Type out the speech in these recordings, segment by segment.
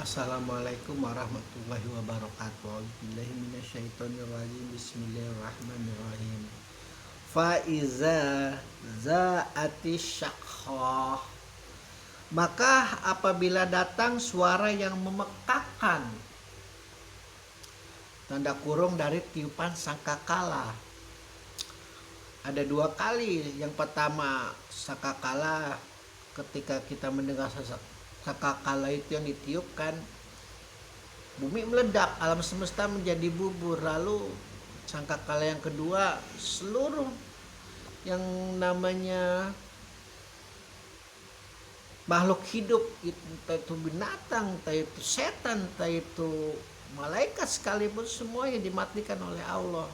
Assalamualaikum warahmatullahi wabarakatuh. A'udzubillahi minasyaitonirrajim. Bismillahirrahmanirrahim. Faiza za'ati syakhah. Maka apabila datang suara yang memekakan, tanda kurung dari tiupan sangkakala. Ada dua kali. Yang pertama sangkakala, ketika kita mendengar sangkakala itu yang ditiupkan, bumi meledak, alam semesta menjadi bubur. Lalu sangkakala yang kedua, seluruh yang namanya makhluk hidup, entah itu binatang, entah itu setan, entah itu malaikat sekalipun, semuanya dimatikan oleh Allah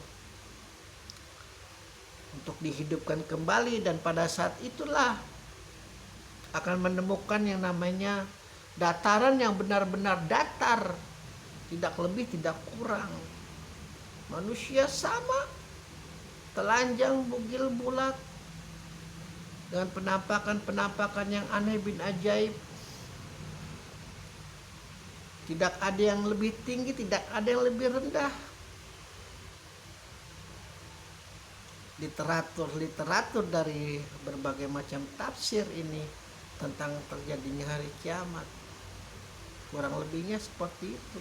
untuk dihidupkan kembali. Dan pada saat itulah akan menemukan yang namanya dataran yang benar-benar datar, tidak lebih tidak kurang. Manusia sama, telanjang, bugil, bulat, dengan penampakan-penampakan yang aneh bin ajaib. Tidak ada yang lebih tinggi, tidak ada yang lebih rendah. Literatur dari berbagai macam tafsir ini tentang terjadinya hari kiamat, kurang lebihnya seperti itu.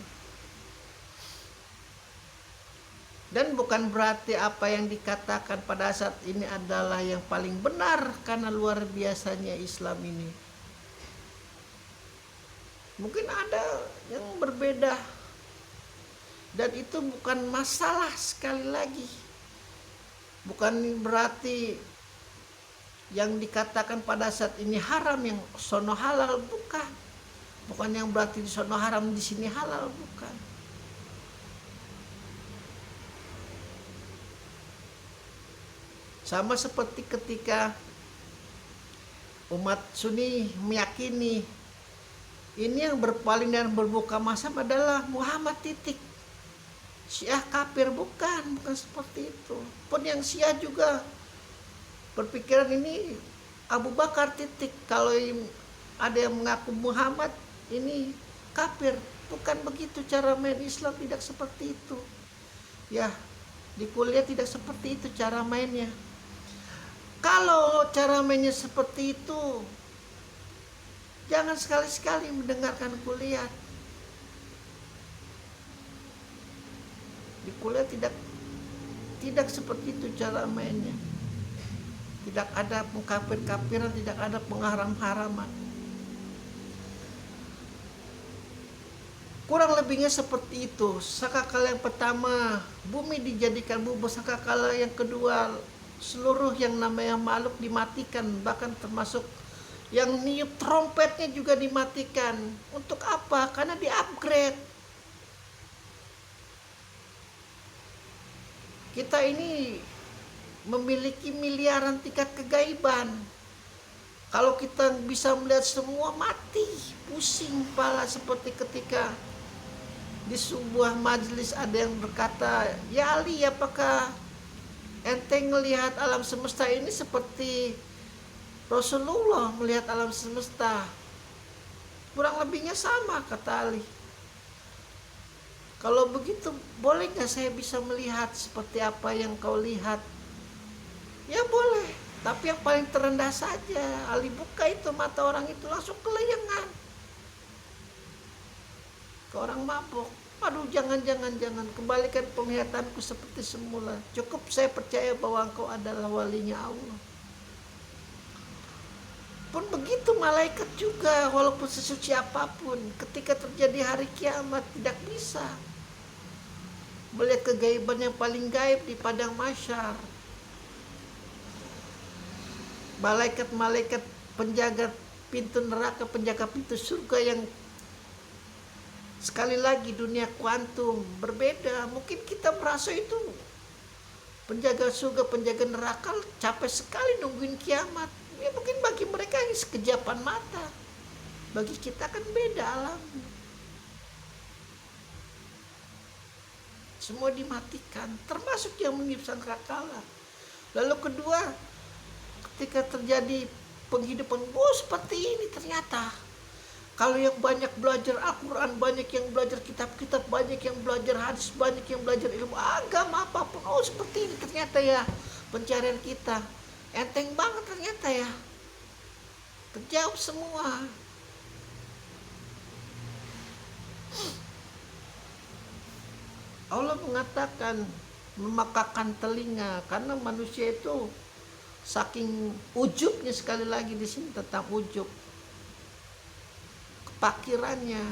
Dan bukan berarti apa yang dikatakan pada saat ini adalah yang paling benar, karena luar biasanya Islam ini. Mungkin ada yang berbeda, dan itu bukan masalah. Sekali lagi, bukan berarti yang dikatakan pada saat ini haram yang sono halal, bukan yang berarti di sono haram di sini halal, bukan. Sama seperti ketika umat Sunni meyakini ini yang berpaling dan berbuka masam adalah Muhammad titik. Syiah kafir, bukan seperti itu. Pun yang Syiah juga berpikiran ini Abu Bakar titik. Kalau ada yang mengaku Muhammad, ini kafir. Bukan begitu cara main Islam, tidak seperti itu. Ya, di kuliah tidak seperti itu cara mainnya. Kalau cara mainnya seperti itu, jangan sekali-sekali mendengarkan kuliah. Di kuliah tidak seperti itu cara mainnya. Tidak ada pengkafir-kafiran, tidak ada pengharam-haraman. Kurang lebihnya seperti itu. Sangkakala yang pertama, bumi dijadikan bubur. Sangkakala yang kedua, seluruh yang namanya makhluk dimatikan, bahkan termasuk yang niup trompetnya juga dimatikan. Untuk apa? Karena di-upgrade. Kita ini memiliki miliaran tingkat kegaiban. Kalau kita bisa melihat semua, mati, pusing kepala. Seperti ketika di sebuah majelis ada yang berkata, "Ya Ali, apakah ente melihat alam semesta ini seperti Rasulullah melihat alam semesta?" Kurang lebihnya sama, kata Ali. Kalau begitu, boleh gak saya bisa melihat seperti apa yang kau lihat? Ya boleh, tapi yang paling terendah saja. Ali buka itu mata orang itu, langsung kelayangan. Ke orang mabuk. Aduh, jangan, kembalikan penglihatanku seperti semula. Cukup saya percaya bahwa engkau adalah walinya Allah. Pun begitu malaikat juga, walaupun sesuci apapun, ketika terjadi hari kiamat tidak bisa melihat kegaiban yang paling gaib di padang mahsyar. Malaikat-malaikat penjaga pintu neraka, penjaga pintu surga, yang sekali lagi dunia kuantum berbeda. Mungkin kita merasa itu penjaga surga, penjaga neraka capek sekali nungguin kiamat. Ya mungkin bagi mereka ini sekejapan mata. Bagi kita kan beda alamnya. Semua dimatikan, termasuk yang meniup sangkakala. Lalu kedua, ketika terjadi penghidupan, seperti ini ternyata Kalau yang banyak belajar Al-Quran, banyak yang belajar kitab-kitab, banyak yang belajar hadis, banyak yang belajar ilmu agama apapun, oh seperti ini ternyata ya pencarian kita. Enteng banget ternyata ya, terjawab semua. Allah mengatakan memakakan telinga, karena manusia itu saking ujubnya, sekali lagi di sini tentang ujub, kepakirannya,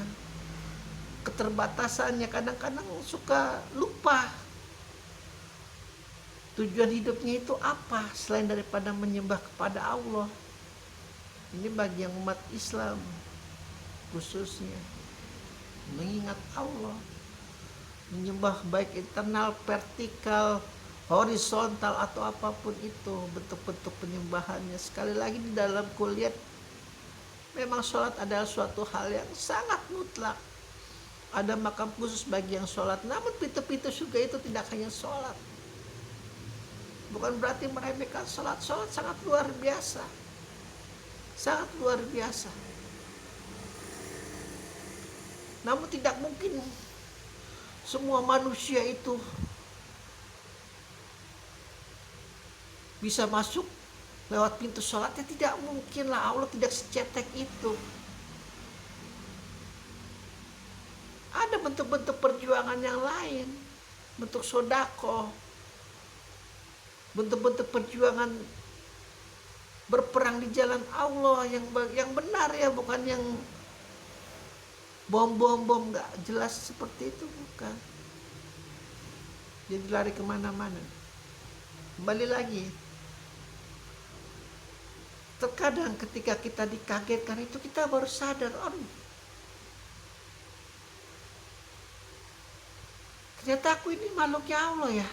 keterbatasannya, kadang-kadang suka lupa tujuan hidupnya itu apa selain daripada menyembah kepada Allah. Ini bagi yang umat Islam khususnya, mengingat Allah, menyembah baik internal, vertikal, horizontal atau apapun itu bentuk-bentuk penyembahannya. Sekali lagi di dalam kuliah memang sholat adalah suatu hal yang sangat mutlak. Ada makam khusus bagi yang sholat, namun pintu-pintu surga itu tidak hanya sholat. Bukan berarti meremehkan sholat. Sholat sangat luar biasa, sangat luar biasa. Namun tidak mungkin semua manusia itu bisa masuk lewat pintu sholatnya, tidak mungkin lah. Allah tidak secetek itu. Ada bentuk-bentuk perjuangan yang lain, bentuk sodako, bentuk-bentuk perjuangan berperang di jalan Allah yang benar ya, bukan yang bom nggak jelas seperti itu, bukan. Jadi lari kemana-mana. Kembali lagi, terkadang ketika kita dikagetkan itu kita baru sadar, aduh, ternyata aku ini makhluknya Allah ya.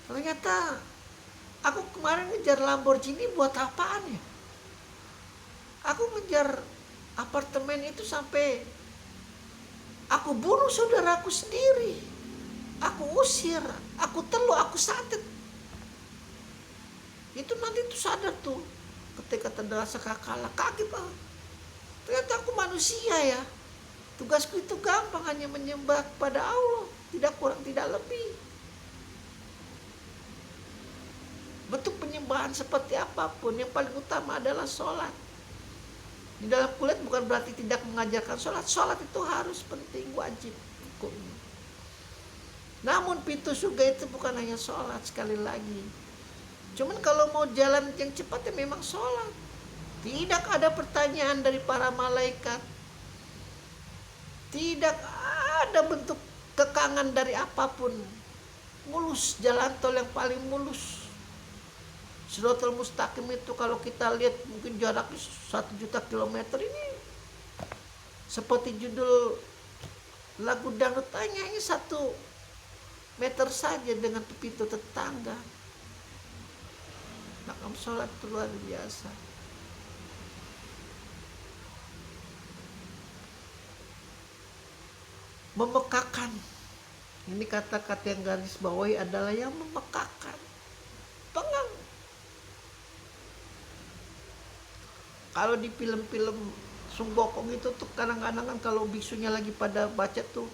Ternyata aku kemarin ngejar Lamborghini buat apaan ya? Aku ngejar apartemen itu sampai aku bunuh saudaraku sendiri. Aku usir, aku telur, aku santet. Itu nanti tuh sadar tuh, ketika terasa kalah, kaget banget. Ternyata aku manusia ya. Tugasku itu gampang, hanya menyembah kepada Allah, tidak kurang tidak lebih. Bentuk penyembahan seperti apapun, yang paling utama adalah sholat. Di dalam kuliah bukan berarti tidak mengajarkan sholat. Sholat itu harus penting, wajib hukumnya. Namun pintu surga itu bukan hanya sholat, sekali lagi. Cuman kalau mau jalan yang cepat ya memang sholat. Tidak ada pertanyaan dari para malaikat. Tidak ada bentuk kekangan dari apapun. Mulus, jalan tol yang paling mulus. Shiratal Mustaqim itu kalau kita lihat mungkin jaraknya 1 juta kilometer. Ini seperti judul lagu dangdut, hanya 1 meter saja dengan pintu tetangga. Makam sholat itu luar biasa. Memekakan, ini kata-kata yang garis bawahi adalah yang memekakan, pengang. Kalau di film-film Sunggokong itu tuh kadang-kadang kan kalau biksunya lagi pada baca tuh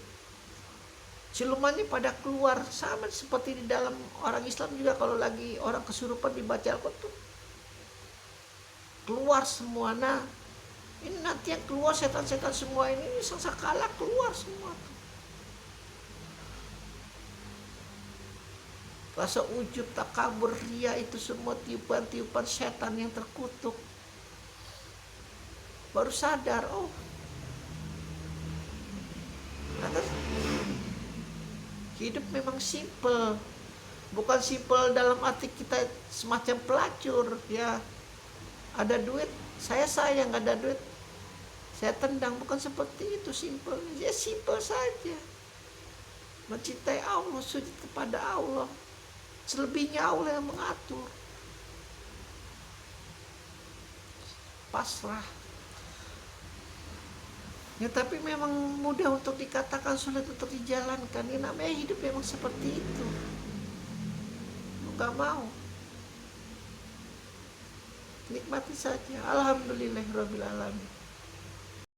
silumannya pada keluar, sama seperti di dalam orang Islam juga kalau lagi orang kesurupan dibaca Al-Quran tuh keluar semua. Nah ini nanti yang keluar setan-setan semua ini sangkakala keluar semua tuh. Rasa ujub, takabur, ria itu semua tiupan-tiupan setan yang terkutuk. Baru sadar, oh hidup memang simple. Bukan simple dalam arti kita semacam pelacur ya. Ada duit, saya sayang, ada duit saya tendang, bukan seperti itu simple. Ya simple saja. Mencintai Allah, sujud kepada Allah. Selebihnya Allah yang mengatur. Pasrah. Ya tapi memang mudah untuk dikatakan, sulit untuk dijalankan. Ini namanya hidup memang seperti itu. Gak mau. nikmati saja. Alhamdulillahirabbil alamin.